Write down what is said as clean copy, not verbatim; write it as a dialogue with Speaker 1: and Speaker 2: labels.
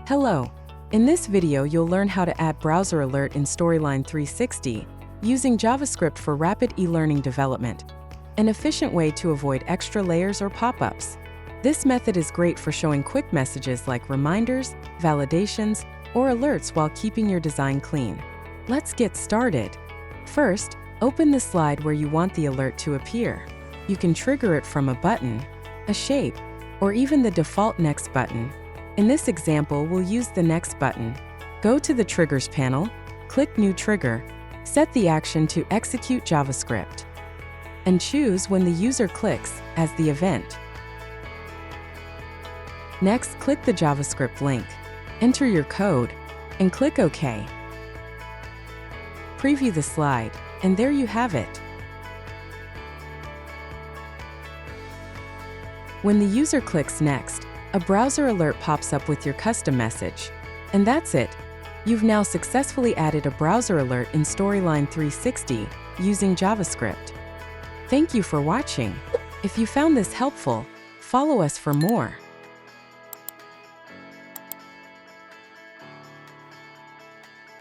Speaker 1: Hello. In this video, you'll learn how to add browser alert in Storyline 360 using JavaScript for rapid e-learning development, an efficient way to avoid extra layers or pop-ups. This method is great for showing quick messages like reminders, validations, or alerts while keeping your design clean. Let's get started. First, open the slide where you want the alert to appear. You can trigger it from a button, a shape, or even the default Next button. In this example, we'll use the Next button. Go to the Triggers panel, click New Trigger, set the action to Execute JavaScript, and choose when the user clicks as the event. Next, click the JavaScript link, enter your code, and click OK. Preview the slide, and there you have it. When the user clicks Next, a browser alert pops up with your custom message. And that's it. You've now successfully added a browser alert in Storyline 360 using JavaScript. Thank you for watching. If you found this helpful, follow us for more.